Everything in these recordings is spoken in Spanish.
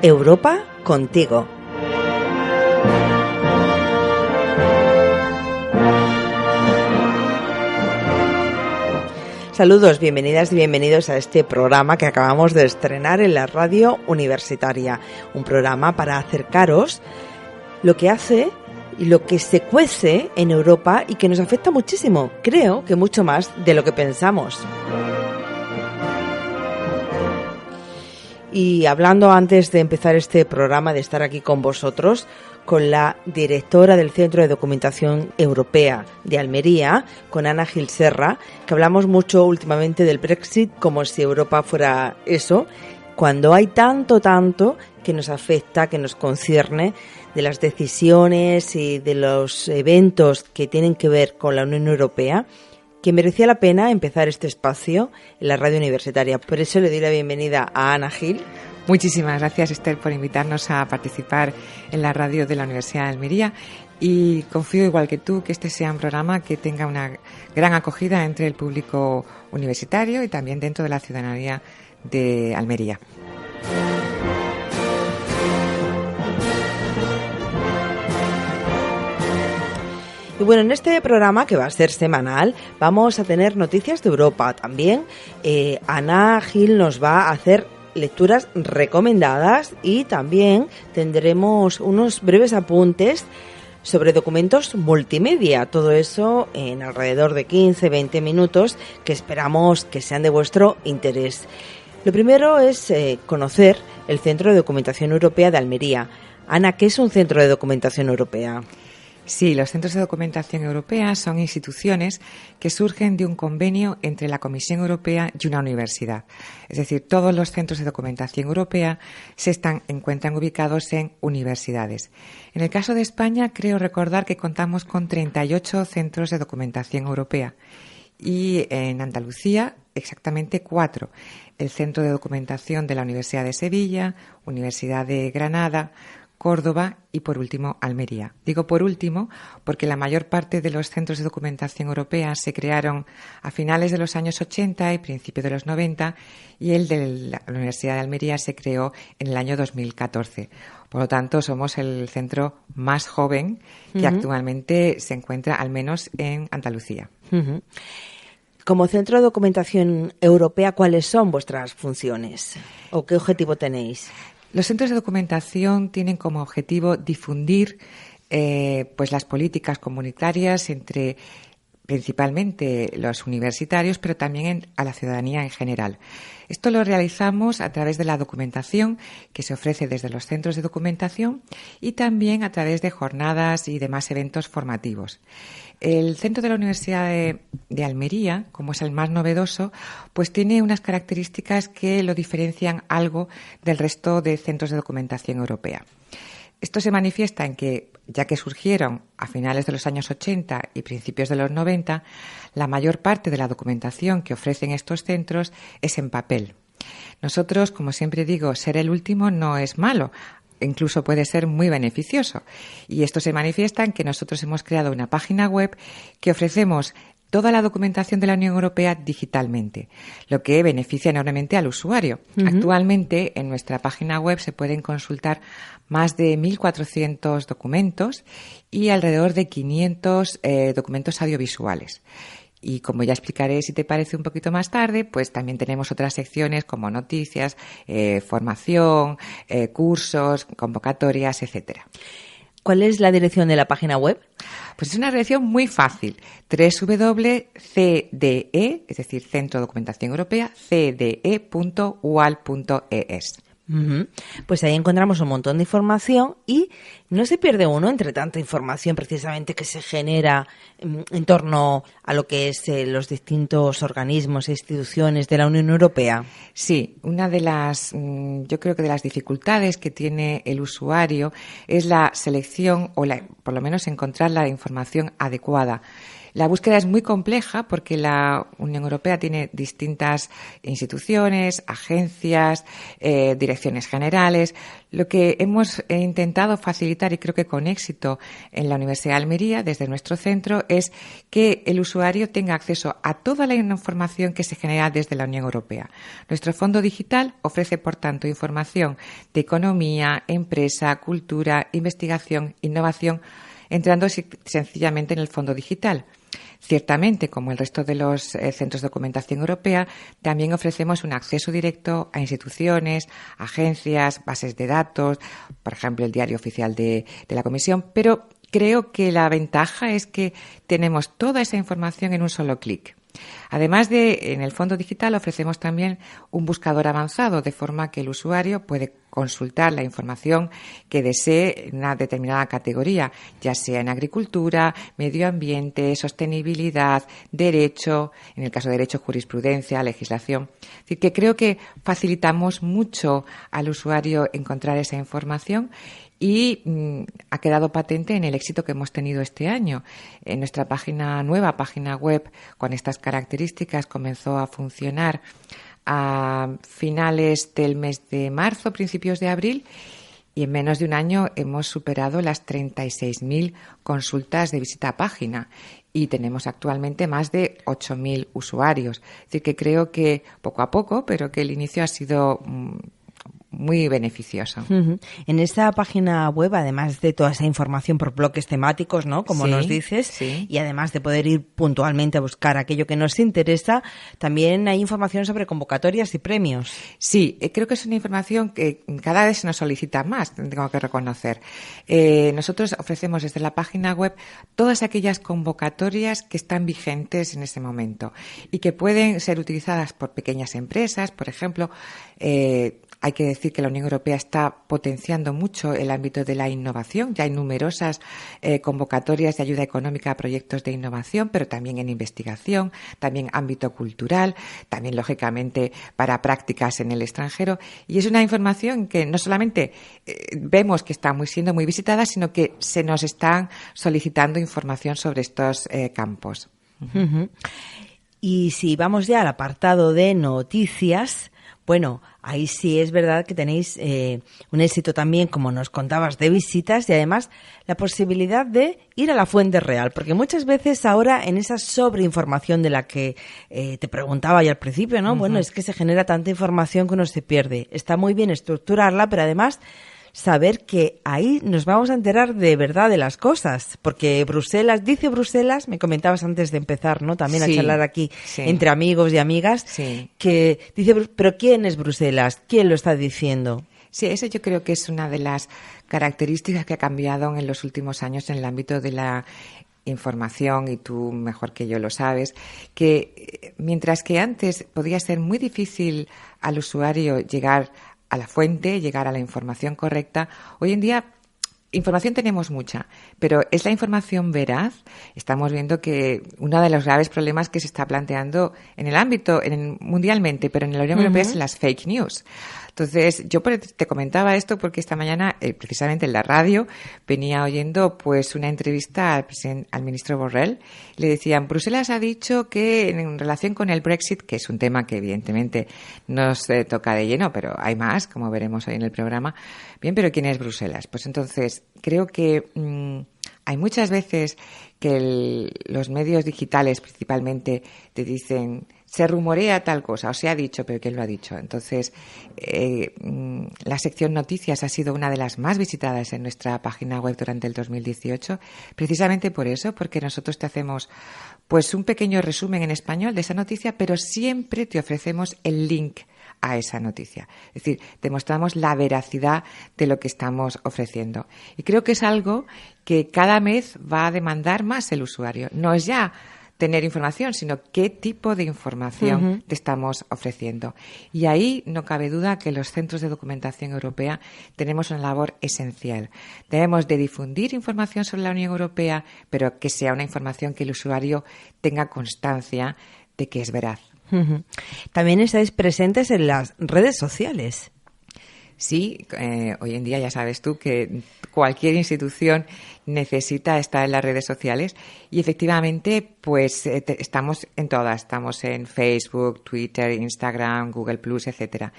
Europa contigo. Saludos, bienvenidas y bienvenidos a este programa que acabamos de estrenar en la radio universitaria. Un programa para acercaros lo que hace y lo que se cuece en Europa y que nos afecta muchísimo, creo que mucho más de lo que pensamos. Y hablando antes de empezar este programa, de estar aquí con vosotros, con la directora del Centro de Documentación Europea de Almería, con Ana Gil Serra, que hablamos mucho últimamente del Brexit como si Europa fuera eso, cuando hay tanto que nos afecta, que nos concierne, de las decisiones y de los eventos que tienen que ver con la Unión Europea, que merecía la pena empezar este espacio en la radio universitaria. Por eso le doy la bienvenida a Ana Gil. Muchísimas gracias, Esther, por invitarnos a participar en la radio de la Universidad de Almería, y confío, igual que tú, que este sea un programa que tenga una gran acogida entre el público universitario y también dentro de la ciudadanía de Almería. Y bueno, en este programa, que va a ser semanal, vamos a tener noticias de Europa. También Ana Gil nos va a hacer lecturas recomendadas y también tendremos unos breves apuntes sobre documentos multimedia. Todo eso en alrededor de 15-20 minutos que esperamos que sean de vuestro interés. Lo primero es conocer el Centro de Documentación Europea de Almería. Ana, ¿qué es un Centro de Documentación Europea? Sí, los centros de documentación europea son instituciones que surgen de un convenio entre la Comisión Europea y una universidad. Es decir, todos los centros de documentación europea se encuentran ubicados en universidades. En el caso de España, creo recordar que contamos con 38 centros de documentación europea. Y en Andalucía, exactamente 4. El Centro de Documentación de la Universidad de Sevilla, Universidad de Granada, Córdoba y, por último, Almería. Digo por último porque la mayor parte de los centros de documentación europea se crearon a finales de los años 80 y principios de los 90, y el de la Universidad de Almería se creó en el año 2014. Por lo tanto, somos el centro más joven que actualmente se encuentra, al menos, en Andalucía. Como Centro de Documentación Europea, ¿cuáles son vuestras funciones o qué objetivo tenéis? Los centros de documentación tienen como objetivo difundir pues las políticas comunitarias entre principalmente los universitarios, pero también a la ciudadanía en general. Esto lo realizamos a través de la documentación que se ofrece desde los centros de documentación y también a través de jornadas y demás eventos formativos. El centro de la Universidad de Almería, como es el más novedoso, pues tiene unas características que lo diferencian algo del resto de centros de documentación europea. Esto se manifiesta en que, ya que surgieron a finales de los años 80 y principios de los 90, la mayor parte de la documentación que ofrecen estos centros es en papel. Nosotros, como siempre digo, ser el último no es malo. Incluso puede ser muy beneficioso. Y esto se manifiesta en que nosotros hemos creado una página web que ofrecemos toda la documentación de la Unión Europea digitalmente, lo que beneficia enormemente al usuario. Actualmente, en nuestra página web se pueden consultar más de 1.400 documentos y alrededor de 500 documentos audiovisuales. Y como ya explicaré, si te parece, un poquito más tarde, pues también tenemos otras secciones como noticias, formación, cursos, convocatorias, etcétera. ¿Cuál es la dirección de la página web? Pues es una dirección muy fácil. www.cde, es decir, Centro de Documentación Europea, cde.ual.es. Pues ahí encontramos un montón de información y no se pierde uno entre tanta información precisamente que se genera en torno a lo que es los distintos organismos e instituciones de la Unión Europea. Sí, una de las, yo creo que de las dificultades que tiene el usuario es la selección por lo menos encontrar la información adecuada. La búsqueda es muy compleja porque la Unión Europea tiene distintas instituciones, agencias, direcciones generales. Lo que hemos intentado facilitar, y creo que con éxito en la Universidad de Almería, desde nuestro centro, es que el usuario tenga acceso a toda la información que se genera desde la Unión Europea. Nuestro fondo digital ofrece, por tanto, información de economía, empresa, cultura, investigación, innovación, entrando sencillamente en el fondo digital. Ciertamente, como el resto de los centros de documentación europea, también ofrecemos un acceso directo a instituciones, agencias, bases de datos, por ejemplo, el Diario Oficial de la Comisión, pero creo que la ventaja es que tenemos toda esa información en un solo clic. Además en el fondo digital ofrecemos también un buscador avanzado, de forma que el usuario puede consultar la información que desee en una determinada categoría, ya sea en agricultura, medio ambiente, sostenibilidad, derecho, en el caso de derecho, jurisprudencia, legislación. Es decir, que creo que facilitamos mucho al usuario encontrar esa información y ha quedado patente en el éxito que hemos tenido este año. En nuestra nueva página web con estas características comenzó a funcionar a finales del mes de marzo, principios de abril, y en menos de un año hemos superado las 36.000 consultas de visita a página y tenemos actualmente más de 8.000 usuarios. Es decir, que creo que poco a poco, pero que el inicio ha sido muy beneficioso. Uh-huh. En esta página web, además de toda esa información por bloques temáticos, ¿no? Como sí, nos dices, sí. Y además de poder ir puntualmente a buscar aquello que nos interesa, también hay información sobre convocatorias y premios. Sí, creo que es una información que cada vez se nos solicita más, tengo que reconocer. Nosotros ofrecemos desde la página web todas aquellas convocatorias que están vigentes en ese momento y que pueden ser utilizadas por pequeñas empresas, por ejemplo. Hay que decir que la Unión Europea está potenciando mucho el ámbito de la innovación. Ya hay numerosas convocatorias de ayuda económica a proyectos de innovación, pero también en investigación, también ámbito cultural, también, lógicamente, para prácticas en el extranjero. Y es una información que no solamente vemos que está siendo muy visitada, sino que se nos están solicitando información sobre estos campos. Uh-huh. Y si vamos ya al apartado de noticias, bueno, ahí sí es verdad que tenéis un éxito también, como nos contabas, de visitas y además la posibilidad de ir a la fuente real, porque muchas veces ahora en esa sobreinformación de la que te preguntaba yo al principio, ¿no? Uh-huh. Bueno, es que se genera tanta información que uno se pierde. Está muy bien estructurarla, pero además saber que ahí nos vamos a enterar de verdad de las cosas, porque dice Bruselas, me comentabas antes de empezar, ¿no? También sí, a charlar aquí sí. entre amigos y amigas, sí. Que dice, pero ¿quién es Bruselas? ¿Quién lo está diciendo? Sí, eso yo creo que es una de las características que ha cambiado en los últimos años en el ámbito de la información, y tú mejor que yo lo sabes, que mientras que antes podía ser muy difícil al usuario llegar a la fuente, llegar a la información correcta, hoy en día información tenemos mucha, pero ¿es la información veraz? Estamos viendo que uno de los graves problemas que se está planteando en el ámbito, mundialmente, pero en la Unión Europea, es las fake news. Entonces, yo te comentaba esto porque esta mañana, precisamente en la radio, venía oyendo pues una entrevista al ministro Borrell. Le decían, Bruselas ha dicho que en relación con el Brexit, que es un tema que evidentemente nos toca de lleno, pero hay más, como veremos hoy en el programa. Bien, pero ¿quién es Bruselas? Pues entonces, creo que hay muchas veces que los medios digitales principalmente te dicen, se rumorea tal cosa, o se ha dicho, pero ¿quién lo ha dicho? Entonces, la sección noticias ha sido una de las más visitadas en nuestra página web durante el 2018, precisamente por eso, porque nosotros te hacemos pues un pequeño resumen en español de esa noticia, pero siempre te ofrecemos el link a esa noticia. Es decir, demostramos la veracidad de lo que estamos ofreciendo. Y creo que es algo que cada vez va a demandar más el usuario. No es ya tener información, sino qué tipo de información te estamos ofreciendo. Y ahí no cabe duda que los centros de documentación europea tenemos una labor esencial. Debemos de difundir información sobre la Unión Europea, pero que sea una información que el usuario tenga constancia de que es veraz. También estáis presentes en las redes sociales. Sí, hoy en día ya sabes tú que cualquier institución necesita estar en las redes sociales y efectivamente pues estamos en todas, estamos en Facebook, Twitter, Instagram, Google Plus, etcétera.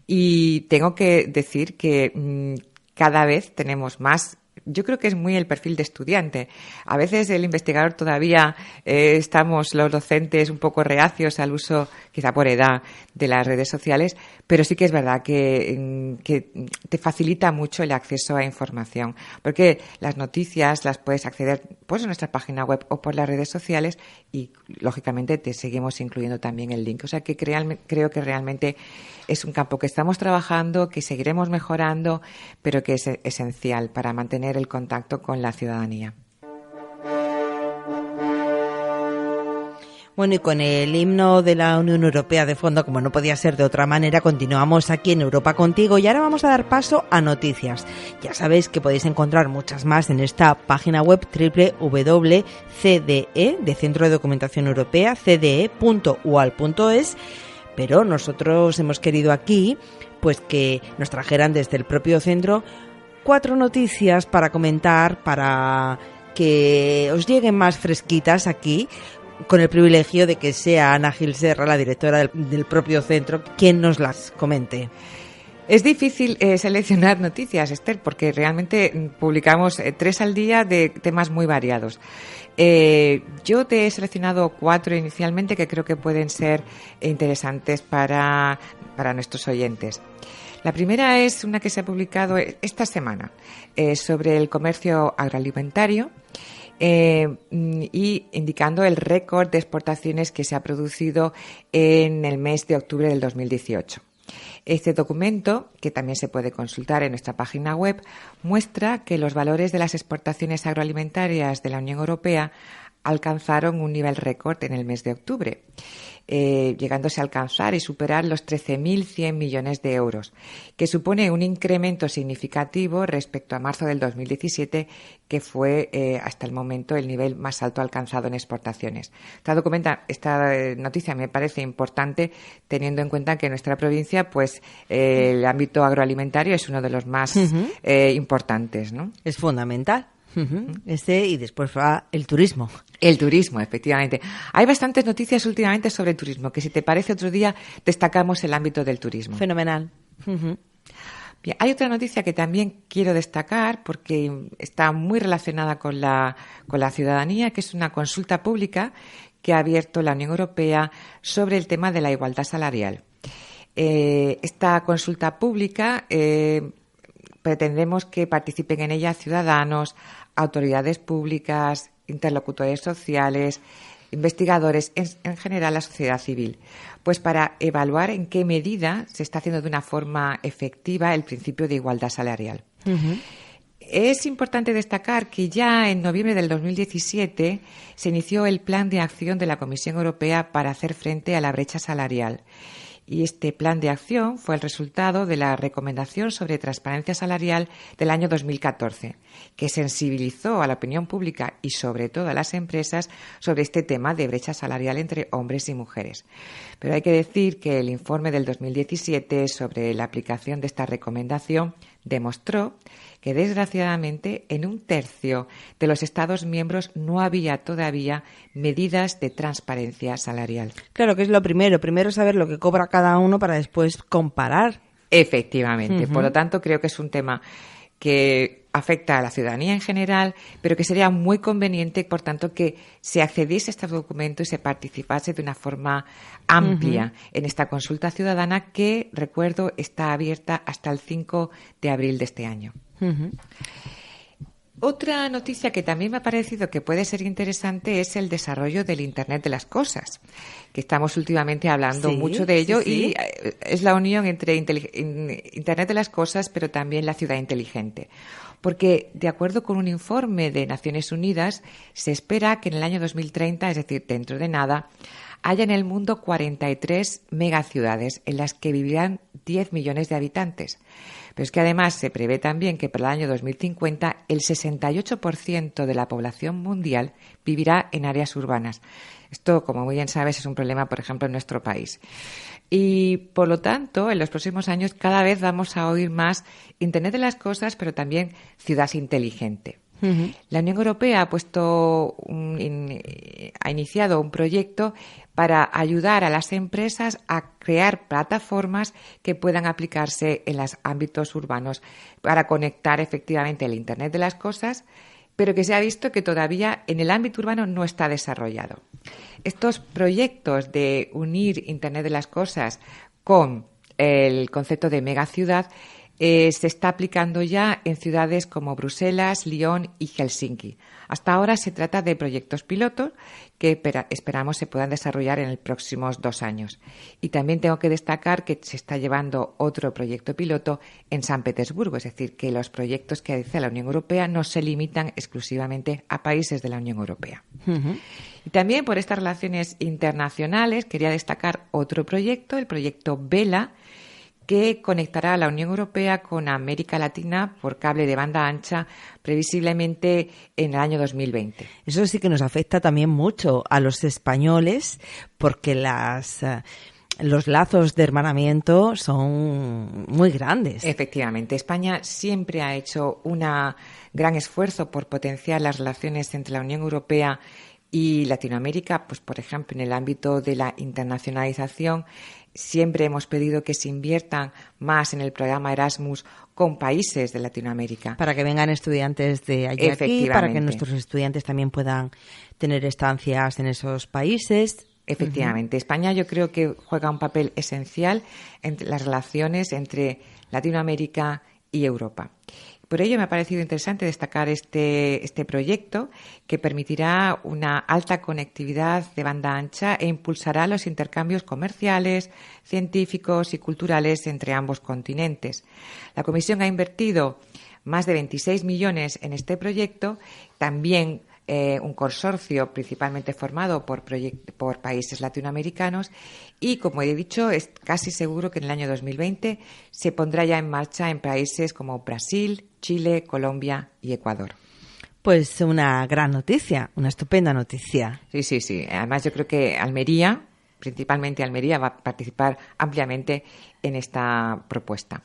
Y tengo que decir que cada vez tenemos más. Yo creo que es muy el perfil de estudiante. A veces el investigador todavía estamos los docentes un poco reacios al uso, quizá por edad, de las redes sociales, pero sí que es verdad que te facilita mucho el acceso a información, porque las noticias las puedes acceder pues en nuestra página web o por las redes sociales y lógicamente te seguimos incluyendo también el link. O sea que creo que realmente es un campo que estamos trabajando, que seguiremos mejorando, pero que es esencial para mantener el contacto con la ciudadanía. Bueno, y con el himno de la Unión Europea de fondo, como no podía ser de otra manera, continuamos aquí en Europa Contigo y ahora vamos a dar paso a noticias. Ya sabéis que podéis encontrar muchas más en esta página web www.cde, de Centro de Documentación Europea, cde.ual.es, pero nosotros hemos querido aquí pues que nos trajeran desde el propio centro 4 noticias para comentar, para que os lleguen más fresquitas aquí, con el privilegio de que sea Ana Gil Serra, la directora del propio centro, quien nos las comente. Es difícil seleccionar noticias, Esther, porque realmente publicamos 3 al día de temas muy variados. Yo te he seleccionado 4 inicialmente que creo que pueden ser interesantes para nuestros oyentes. La primera es una que se ha publicado esta semana sobre el comercio agroalimentario y indicando el récord de exportaciones que se ha producido en el mes de octubre del 2018. Este documento, que también se puede consultar en nuestra página web, muestra que los valores de las exportaciones agroalimentarias de la Unión Europea alcanzaron un nivel récord en el mes de octubre, llegándose a alcanzar y superar los 13.100 millones de euros, que supone un incremento significativo respecto a marzo del 2017, que fue hasta el momento el nivel más alto alcanzado en exportaciones. Esta noticia me parece importante teniendo en cuenta que en nuestra provincia pues el ámbito agroalimentario es uno de los más importantes, ¿no? Es fundamental. Y después va el turismo. El turismo, efectivamente. Hay bastantes noticias últimamente sobre turismo, que si te parece otro día destacamos el ámbito del turismo. Fenomenal. Bien, hay otra noticia que también quiero destacar porque está muy relacionada con la ciudadanía, que es una consulta pública que ha abierto la Unión Europea sobre el tema de la igualdad salarial. Esta consulta pública pretendemos que participen en ella ciudadanos, autoridades públicas, interlocutores sociales, investigadores, en general la sociedad civil, pues para evaluar en qué medida se está haciendo de una forma efectiva el principio de igualdad salarial. Es importante destacar que ya en noviembre del 2017 se inició el Plan de Acción de la Comisión Europea para hacer frente a la brecha salarial. Y este plan de acción fue el resultado de la recomendación sobre transparencia salarial del año 2014, que sensibilizó a la opinión pública y sobre todo a las empresas sobre este tema de brecha salarial entre hombres y mujeres. Pero hay que decir que el informe del 2017 sobre la aplicación de esta recomendación demostró que, desgraciadamente, en 1/3 de los Estados miembros no había todavía medidas de transparencia salarial. Claro, que es lo primero. Primero saber lo que cobra cada uno para después comparar. Efectivamente. Por lo tanto, creo que es un tema que afecta a la ciudadanía en general, pero que sería muy conveniente, por tanto, que se accediese a este documento y se participase de una forma amplia en esta consulta ciudadana que, recuerdo, está abierta hasta el 5 de abril de este año. Otra noticia que también me ha parecido que puede ser interesante es el desarrollo del Internet de las cosas, que estamos últimamente hablando mucho de ello y es la unión entre Internet de las cosas pero también la ciudad inteligente. Porque, de acuerdo con un informe de Naciones Unidas, se espera que en el año 2030, es decir, dentro de nada, haya en el mundo 43 megaciudades en las que vivirán 10 millones de habitantes. Pero es que además se prevé también que para el año 2050 el 68% de la población mundial vivirá en áreas urbanas. Esto, como muy bien sabes, es un problema, por ejemplo, en nuestro país. Y, por lo tanto, en los próximos años cada vez vamos a oír más Internet de las cosas, pero también ciudad inteligente. La Unión Europea ha iniciado un proyecto para ayudar a las empresas a crear plataformas que puedan aplicarse en los ámbitos urbanos para conectar efectivamente el Internet de las cosas, pero que se ha visto que todavía en el ámbito urbano no está desarrollado. Estos proyectos de unir Internet de las cosas con el concepto de megaciudad se está aplicando ya en ciudades como Bruselas, Lyon y Helsinki. Hasta ahora se trata de proyectos pilotos que esperamos se puedan desarrollar en los próximos 2 años. Y también tengo que destacar que se está llevando otro proyecto piloto en San Petersburgo, es decir, que los proyectos que hace la Unión Europea no se limitan exclusivamente a países de la Unión Europea. Y también por estas relaciones internacionales quería destacar otro proyecto, el proyecto VELA, que conectará a la Unión Europea con América Latina por cable de banda ancha, previsiblemente en el año 2020. Eso sí que nos afecta también mucho a los españoles, porque los lazos de hermanamiento son muy grandes. Efectivamente, España siempre ha hecho un gran esfuerzo por potenciar las relaciones entre la Unión Europea y Latinoamérica, pues por ejemplo, en el ámbito de la internacionalización, siempre hemos pedido que se inviertan más en el programa Erasmus con países de Latinoamérica. Para que vengan estudiantes de allí aquí, para que nuestros estudiantes también puedan tener estancias en esos países. Efectivamente. España yo creo que juega un papel esencial en las relaciones entre Latinoamérica y Europa. Por ello me ha parecido interesante destacar este proyecto que permitirá una alta conectividad de banda ancha e impulsará los intercambios comerciales, científicos y culturales entre ambos continentes. La Comisión ha invertido más de 26 millones en este proyecto, también un consorcio principalmente formado por países latinoamericanos y, como he dicho, es casi seguro que en el año 2020 se pondrá ya en marcha en países como Brasil, Chile, Colombia y Ecuador. Pues una gran noticia, una estupenda noticia. Sí. Además, yo creo que Almería, principalmente Almería, va a participar ampliamente en esta propuesta.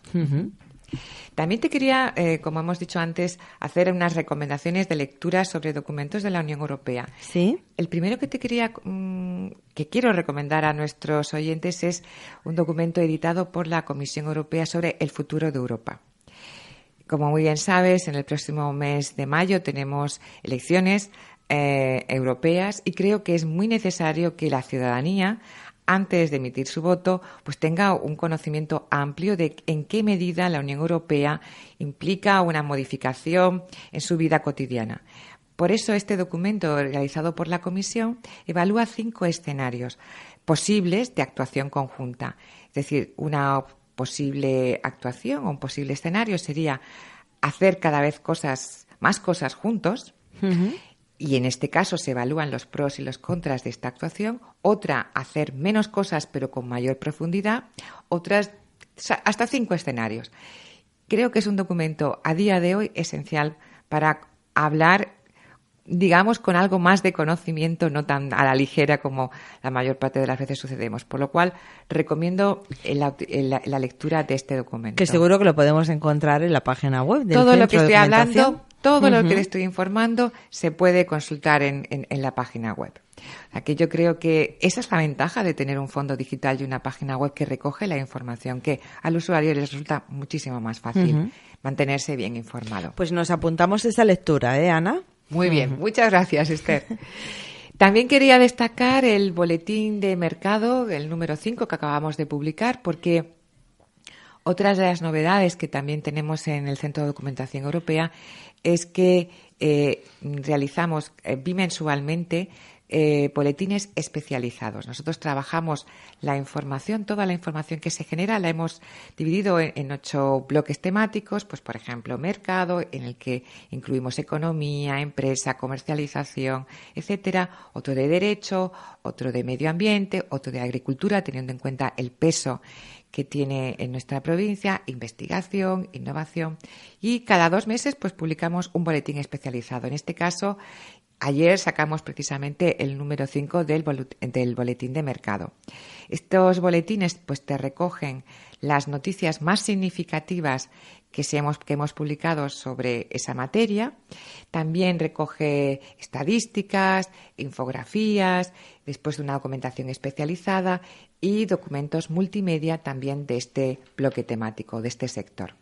También te quería, como hemos dicho antes, hacer unas recomendaciones de lectura sobre documentos de la Unión Europea. ¿Sí? El primero que quiero recomendar a nuestros oyentes es un documento editado por la Comisión Europea sobre el futuro de Europa. Como muy bien sabes, en el próximo mes de mayo tenemos elecciones europeas y creo que es muy necesario que la ciudadanía, antes de emitir su voto, pues tenga un conocimiento amplio de en qué medida la Unión Europea implica una modificación en su vida cotidiana. Por eso este documento realizado por la Comisión evalúa 5 escenarios posibles de actuación conjunta. Es decir, una posible actuación o un posible escenario sería hacer cada vez más cosas juntos. Y en este caso se evalúan los pros y los contras de esta actuación. Otra, hacer menos cosas pero con mayor profundidad. Otras, hasta 5 escenarios. Creo que es un documento a día de hoy esencial para hablar, digamos, con algo más de conocimiento, no tan a la ligera como la mayor parte de las veces sucedemos. Por lo cual, recomiendo la lectura de este documento. Que seguro que lo podemos encontrar en la página web del Todo Centro lo que estoy de hablando, todo lo que le estoy informando, se puede consultar en la página web. O sea, que yo creo que esa es la ventaja de tener un fondo digital y una página web que recoge la información, que al usuario les resulta muchísimo más fácil mantenerse bien informado. Pues nos apuntamos esa lectura, Ana? Muy bien, muchas gracias, Esther. También quería destacar el boletín de mercado, el número 5 que acabamos de publicar, porque otras de las novedades que también tenemos en el Centro de Documentación Europea es que realizamos bimensualmente boletines especializados. Nosotros trabajamos la información, toda la información que se genera, la hemos dividido en 8 bloques temáticos, pues por ejemplo, mercado, en el que incluimos economía, empresa, comercialización, etcétera, otro de derecho, otro de medio ambiente, otro de agricultura, teniendo en cuenta el peso que tiene en nuestra provincia, investigación, innovación, y cada 2 meses pues publicamos un boletín especializado. En este caso, ayer sacamos precisamente el número 5 del boletín de mercado. Estos boletines pues te recogen las noticias más significativas que hemos publicado sobre esa materia. También recoge estadísticas, infografías, después de una documentación especializada y documentos multimedia también de este bloque temático, de este sector.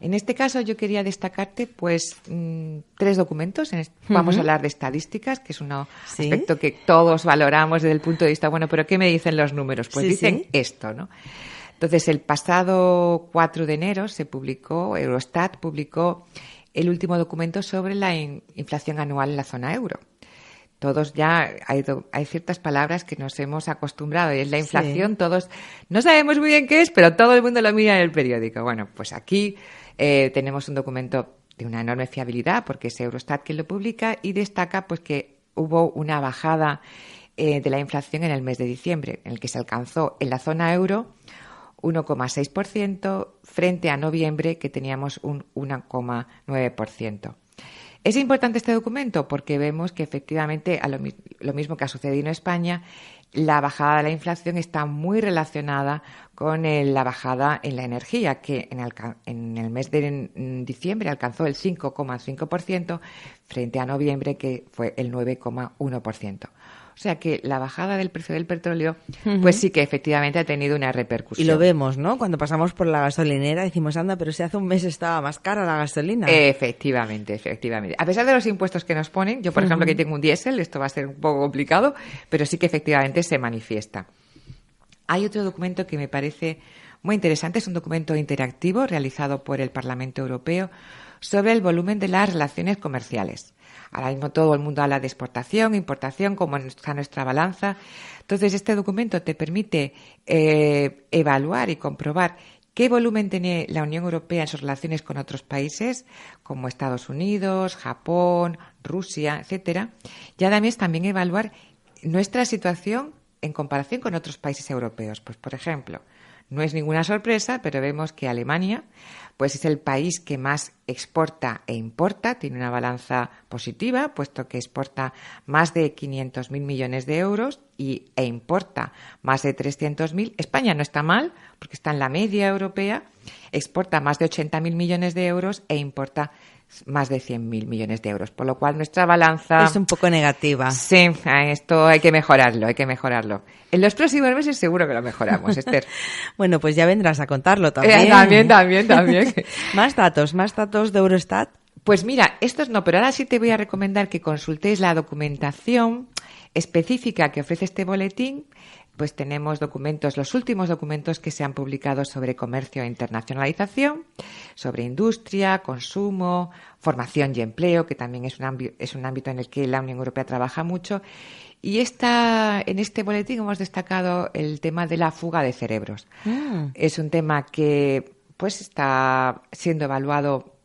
En este caso yo quería destacarte pues 3 documentos. Vamos a hablar de estadísticas, que es un aspecto que todos valoramos desde el punto de vista, bueno, pero ¿qué me dicen los números? Pues dicen esto, ¿no? Entonces, el pasado 4 de enero Eurostat publicó el último documento sobre la inflación anual en la zona euro. Todos ya hay ciertas palabras que nos hemos acostumbrado, y es la inflación. Todos no sabemos muy bien qué es, pero todo el mundo lo mira en el periódico. Bueno, pues aquí tenemos un documento de una enorme fiabilidad, porque es Eurostat quien lo publica, y destaca pues que hubo una bajada de la inflación en el mes de diciembre, en el que se alcanzó en la zona euro 1,6% frente a noviembre, que teníamos un 1,9%. Es importante este documento porque vemos que efectivamente, lo mismo que ha sucedido en España, la bajada de la inflación está muy relacionada con la bajada en la energía, que en el mes de diciembre alcanzó el 5,5% frente a noviembre, que fue el 9,1%. O sea que la bajada del precio del petróleo, pues sí que efectivamente ha tenido una repercusión. Y lo vemos, ¿no? Cuando pasamos por la gasolinera decimos, anda, pero si hace un mes estaba más cara la gasolina. Efectivamente. A pesar de los impuestos que nos ponen, yo por ejemplo que tengo un diésel, esto va a ser un poco complicado, pero sí que efectivamente se manifiesta. Hay otro documento que me parece muy interesante, es un documento interactivo realizado por el Parlamento Europeo sobre el volumen de las relaciones comerciales. Ahora mismo todo el mundo habla de exportación, importación, cómo está nuestra balanza. Entonces, este documento te permite evaluar y comprobar qué volumen tiene la Unión Europea en sus relaciones con otros países, como Estados Unidos, Japón, Rusia, etcétera. Y además también evaluar nuestra situación en comparación con otros países europeos. Pues, por ejemplo, no es ninguna sorpresa, pero vemos que Alemania pues es el país que más exporta e importa, tiene una balanza positiva, puesto que exporta más de 500.000 millones de euros e importa más de 300.000. España no está mal, porque está en la media europea, exporta más de 80.000 millones de euros e importa más de 100.000 millones de euros, por lo cual nuestra balanza es un poco negativa. Sí, esto hay que mejorarlo. En los próximos meses seguro que lo mejoramos, Esther. Bueno, pues ya vendrás a contarlo también. También. Más datos de Eurostat. Pues mira, estos no, pero ahora sí te voy a recomendar que consultéis la documentación específica que ofrece este boletín. Pues tenemos los últimos documentos que se han publicado sobre comercio e internacionalización, sobre industria, consumo, formación y empleo, que también es un ámbito en el que la Unión Europea trabaja mucho. Y en este boletín hemos destacado el tema de la fuga de cerebros. Es un tema que pues está siendo evaluado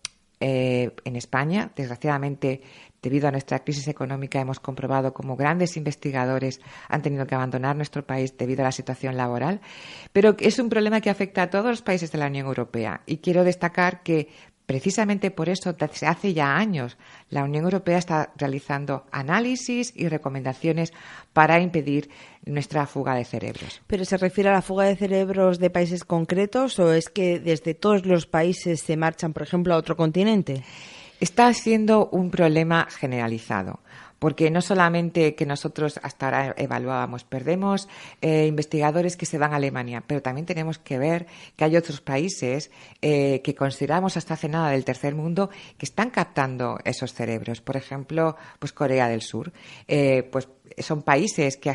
en España. Desgraciadamente, debido a nuestra crisis económica, hemos comprobado cómo grandes investigadores han tenido que abandonar nuestro país debido a la situación laboral, pero es un problema que afecta a todos los países de la Unión Europea. Y quiero destacar que precisamente por eso, hace ya años, la Unión Europea está realizando análisis y recomendaciones para impedir nuestra fuga de cerebros. ¿Pero se refiere a la fuga de cerebros de países concretos o es que desde todos los países se marchan, por ejemplo, a otro continente? Está siendo un problema generalizado, porque no solamente que nosotros hasta ahora evaluábamos, perdemos investigadores que se van a Alemania, pero también tenemos que ver que hay otros países que consideramos hasta hace nada del tercer mundo que están captando esos cerebros. Por ejemplo, pues Corea del Sur, pues son países que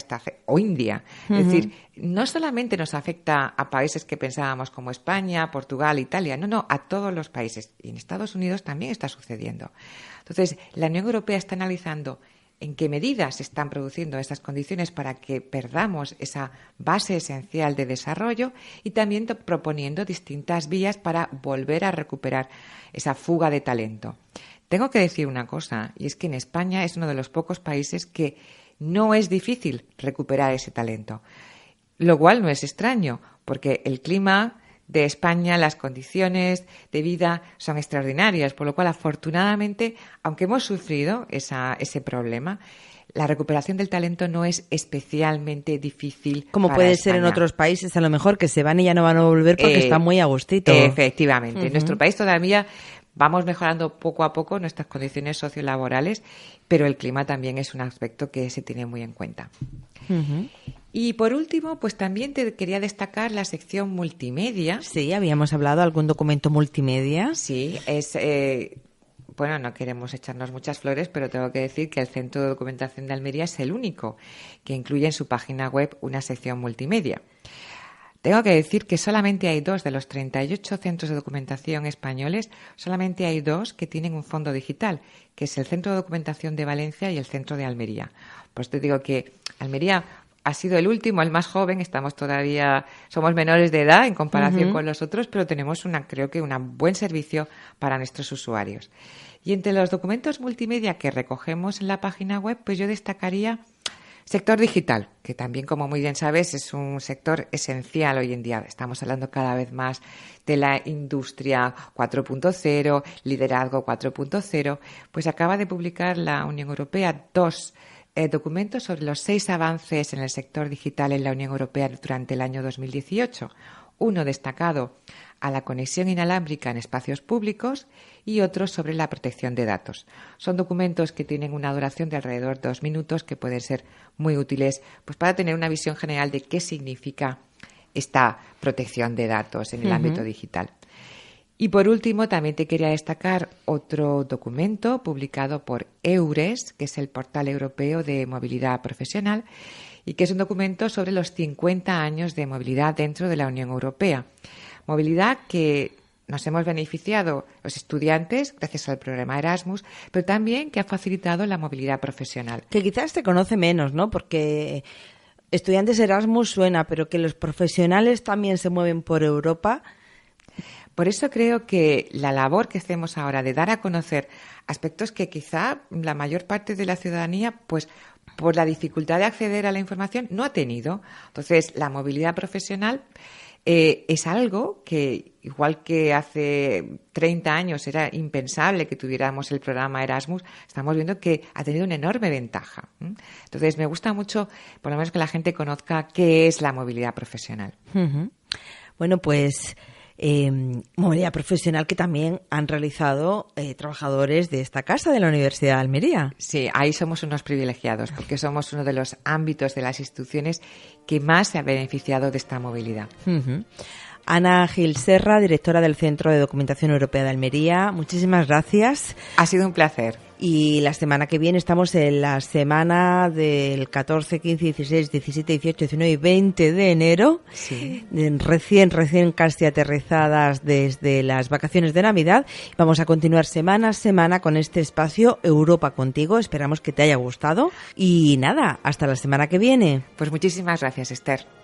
o India. Es decir, no solamente nos afecta a países que pensábamos como España, Portugal, Italia, no, a todos los países. Y en Estados Unidos también está sucediendo. Entonces, la Unión Europea está analizando en qué medida se están produciendo esas condiciones para que perdamos esa base esencial de desarrollo y también proponiendo distintas vías para volver a recuperar esa fuga de talento. Tengo que decir una cosa, y es que en España es uno de los pocos países que no es difícil recuperar ese talento, lo cual no es extraño, porque el clima de España, las condiciones de vida son extraordinarias, por lo cual, afortunadamente, aunque hemos sufrido ese problema, la recuperación del talento no es especialmente difícil. Como puede ser en otros países, a lo mejor, que se van y ya no van a volver porque están muy a gustito. Efectivamente. En nuestro país todavía vamos mejorando poco a poco nuestras condiciones sociolaborales, pero el clima también es un aspecto que se tiene muy en cuenta. Y por último, pues también te quería destacar la sección multimedia. Sí, habíamos hablado de algún documento multimedia. Sí, bueno, no queremos echarnos muchas flores, pero tengo que decir que el Centro de Documentación de Almería es el único que incluye en su página web una sección multimedia. Tengo que decir que solamente hay 2 de los 38 centros de documentación españoles, solamente hay 2 que tienen un fondo digital, que es el Centro de Documentación de Valencia y el Centro de Almería. Pues te digo que Almería ha sido el último, el más joven, somos menores de edad en comparación con los otros, pero tenemos creo que un buen servicio para nuestros usuarios. Y entre los documentos multimedia que recogemos en la página web, pues yo destacaría sector digital, que también, como muy bien sabes, es un sector esencial hoy en día. Estamos hablando cada vez más de la industria 4.0, liderazgo 4.0. Pues acaba de publicar la Unión Europea 2 documentos sobre los 6 avances en el sector digital en la Unión Europea durante el año 2018. Uno destacado a la conexión inalámbrica en espacios públicos y otro sobre la protección de datos. Son documentos que tienen una duración de alrededor de 2 minutos que pueden ser muy útiles pues para tener una visión general de qué significa esta protección de datos en el ámbito digital. Y por último, también te quería destacar otro documento publicado por EURES, que es el portal europeo de movilidad profesional, y que es un documento sobre los 50 años de movilidad dentro de la Unión Europea. Movilidad que nos hemos beneficiado los estudiantes gracias al programa Erasmus, pero también que ha facilitado la movilidad profesional. Que quizás se conoce menos, ¿no? Porque estudiantes Erasmus suena, pero que los profesionales también se mueven por Europa. Por eso creo que la labor que hacemos ahora de dar a conocer aspectos que quizá la mayor parte de la ciudadanía, pues por la dificultad de acceder a la información, no ha tenido. Entonces, la movilidad profesional es algo que, igual que hace 30 años era impensable que tuviéramos el programa Erasmus, estamos viendo que ha tenido una enorme ventaja. Entonces, me gusta mucho, por lo menos, que la gente conozca qué es la movilidad profesional. Bueno, pues movilidad profesional que también han realizado trabajadores de esta casa, de la Universidad de Almería. Sí, ahí somos unos privilegiados, porque somos uno de los ámbitos de las instituciones que más se ha beneficiado de esta movilidad. Ana Gil Serra, directora del Centro de Documentación Europea de Almería, muchísimas gracias. Ha sido un placer. Y la semana que viene estamos en la semana del 14, 15, 16, 17, 18, 19 y 20 de enero. Sí. Recién casi aterrizadas desde las vacaciones de Navidad. Vamos a continuar semana a semana con este espacio Europa Contigo. Esperamos que te haya gustado. Y nada, hasta la semana que viene. Pues muchísimas gracias, Esther.